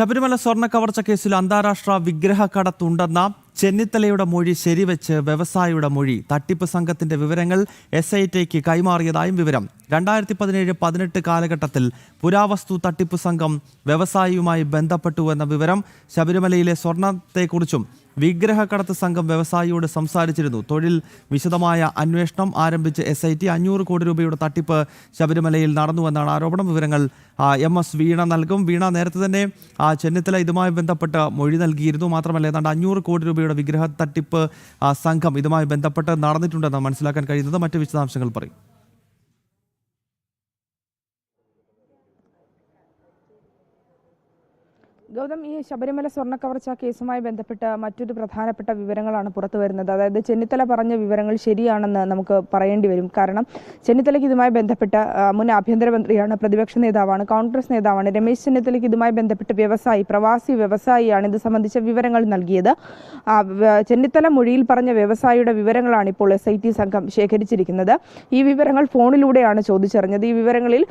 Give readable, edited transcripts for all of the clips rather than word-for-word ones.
ശബരിമല സ്വർണ്ണ കവർച്ച കേസിൽ അന്താരാഷ്ട്ര വിഗ്രഹ കടത്തുണ്ടെന്ന ചെന്നിത്തലയുടെ മൊഴി ശരിവെച്ച് വ്യവസായിയുടെ മൊഴി തട്ടിപ്പ് സംഘത്തിന്റെ വിവരങ്ങൾ SITക്ക് കൈമാറിയതായും വിവരം. 2017-18 കാലഘട്ടത്തിൽ പുരാവസ്തു തട്ടിപ്പ് സംഘം വ്യവസായിയുമായി ബന്ധപ്പെട്ടുവെന്ന വിവരം. ശബരിമലയിലെ സ്വർണത്തെക്കുറിച്ചും വിഗ്രഹക്കടത്ത് സംഘം വ്യവസായിയോട് സംസാരിച്ചിരുന്നു. തൊഴിൽ വിശദമായ അന്വേഷണം ആരംഭിച്ച് SIT 500 കോടി രൂപയുടെ തട്ടിപ്പ് ശബരിമലയിൽ നടന്നുവെന്നാണ് ആരോപണം. വിവരങ്ങൾ MS വീണ നൽകും. വീണ, നേരത്തെ തന്നെ ചെന്നിത്തല ഇതുമായി ബന്ധപ്പെട്ട് മൊഴി നൽകിയിരുന്നു. മാത്രമല്ല ഏതാണ്ട് 500 കോടി രൂപയുടെ വിഗ്രഹ തട്ടിപ്പ് സംഘം ഇതുമായി ബന്ധപ്പെട്ട് നടന്നിട്ടുണ്ടെന്ന് മനസ്സിലാക്കാൻ കഴിയുന്നത്. മറ്റ് വിശദാംശങ്ങൾ പറയും. ഗൗതം, ഈ ശബരിമല സ്വർണ്ണ കവർച്ച കേസുമായി ബന്ധപ്പെട്ട് മറ്റൊരു പ്രധാനപ്പെട്ട വിവരങ്ങളാണ് പുറത്തു വരുന്നത്. അതായത് ചെന്നിത്തല പറഞ്ഞ വിവരങ്ങൾ ശരിയാണെന്ന് നമുക്ക് പറയേണ്ടി വരും. കാരണം ചെന്നിത്തലയ്ക്ക് ഇതുമായി ബന്ധപ്പെട്ട് മുൻ ആഭ്യന്തരമന്ത്രിയാണ്, പ്രതിപക്ഷ നേതാവാണ്, കോൺഗ്രസ് നേതാവാണ്. രമേശ് ചെന്നിത്തലയ്ക്ക് ഇതുമായി ബന്ധപ്പെട്ട് പ്രവാസി വ്യവസായിയാണ് ഇത് സംബന്ധിച്ച വിവരങ്ങൾ നൽകിയത്. ചെന്നിത്തല മൊഴിയിൽ പറഞ്ഞ വ്യവസായിയുടെ വിവരങ്ങളാണ് ഇപ്പോൾ SIT സംഘം ശേഖരിച്ചിരിക്കുന്നത്. ഈ വിവരങ്ങൾ ഫോണിലൂടെയാണ് ചോദിച്ചറിഞ്ഞത്. ഈ വിവരങ്ങളിൽ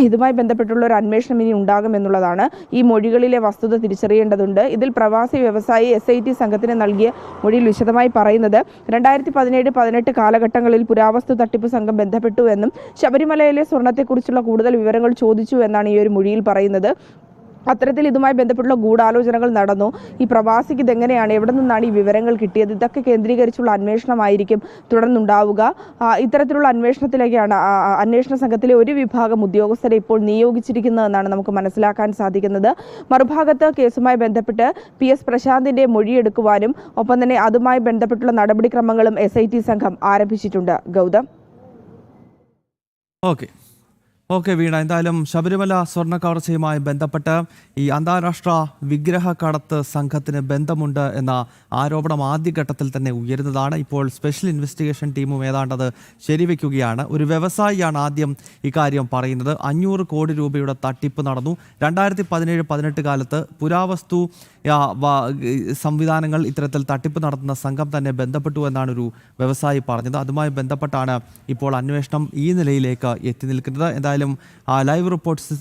ഇതുമായി ബന്ധപ്പെട്ടുള്ള ഒരു അന്വേഷണം ഇനി ഉണ്ടാകുമെന്നുള്ളതാണ്. ഈ മൊഴികളിലെ വസ്തുത തിരിച്ചറിയേണ്ടതുണ്ട്. ഇതിൽ പ്രവാസി വ്യവസായി SIT സംഘത്തിന് നൽകിയ മൊഴിയിൽ വിശദമായി പറയുന്നത് 2017-18 കാലഘട്ടങ്ങളിൽ പുരാവസ്തു തട്ടിപ്പ് സംഘം ബന്ധപ്പെട്ടു എന്നും ശബരിമലയിലെ സ്വർണത്തെക്കുറിച്ചുള്ള കൂടുതൽ വിവരങ്ങൾ ചോദിച്ചു എന്നാണ് ഈ ഒരു മൊഴിയിൽ പറയുന്നത്. അത്തരത്തിൽ ഇതുമായി ബന്ധപ്പെട്ടുള്ള ഗൂഢാലോചനകൾ നടന്നു. ഈ പ്രവാസിക്ക് ഇതെങ്ങനെയാണ്, എവിടെ നിന്നാണ് ഈ വിവരങ്ങൾ കിട്ടിയത്, ഇതൊക്കെ കേന്ദ്രീകരിച്ചുള്ള അന്വേഷണമായിരിക്കും തുടർന്നുണ്ടാവുക. ഇത്തരത്തിലുള്ള അന്വേഷണത്തിലേക്കാണ് അന്വേഷണ സംഘത്തിലെ ഒരു വിഭാഗം ഉദ്യോഗസ്ഥരെ ഇപ്പോൾ നിയോഗിച്ചിരിക്കുന്നതെന്നാണ് നമുക്ക് മനസ്സിലാക്കാൻ സാധിക്കുന്നത്. മറുഭാഗത്ത് കേസുമായി ബന്ധപ്പെട്ട് PS പ്രശാന്തിന്റെ മൊഴിയെടുക്കുവാനും ഒപ്പം തന്നെ അതുമായി ബന്ധപ്പെട്ടുള്ള നടപടിക്രമങ്ങളും SIT സംഘം ആരംഭിച്ചിട്ടുണ്ട്. ഗൗതം. ഓക്കെ വീണ, എന്തായാലും ശബരിമല സ്വർണ്ണ കവർച്ചയുമായി ബന്ധപ്പെട്ട് ഈ അന്താരാഷ്ട്ര വിഗ്രഹ കടത്ത് സംഘത്തിന് ബന്ധമുണ്ട് എന്ന ആരോപണം ആദ്യഘട്ടത്തിൽ തന്നെ ഉയരുന്നതാണ്. ഇപ്പോൾ സ്പെഷ്യൽ ഇൻവെസ്റ്റിഗേഷൻ ടീമും ഏതാണ്ടത് ശരിവെക്കുകയാണ്. ഒരു വ്യവസായിയാണ് ആദ്യം ഇക്കാര്യം പറയുന്നത്. 500 കോടി രൂപയുടെ തട്ടിപ്പ് നടന്നു. 2017-18 കാലത്ത് പുരാവസ്തു സംവിധാനങ്ങൾ ഇത്തരത്തിൽ തട്ടിപ്പ് നടത്തുന്ന സംഘം തന്നെ ബന്ധപ്പെട്ടു എന്നാണ് ഒരു വ്യവസായി പറഞ്ഞത്. അതുമായി ബന്ധപ്പെട്ടാണ് ഇപ്പോൾ അന്വേഷണം ഈ നിലയിലേക്ക് എത്തി നിൽക്കുന്നത്. എന്തായാലും ലൈവ് റിപ്പോർട്ട്സ്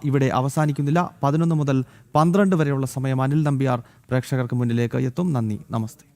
ഇവിടെ അവസാനിക്കുന്നില്ല. 11 മുതൽ 12 വരെയുള്ള സമയം അനിൽ നമ്പ്യാർ പ്രേക്ഷകർക്ക് മുന്നിലേക്ക് എത്തും. നന്ദി, നമസ്തേ.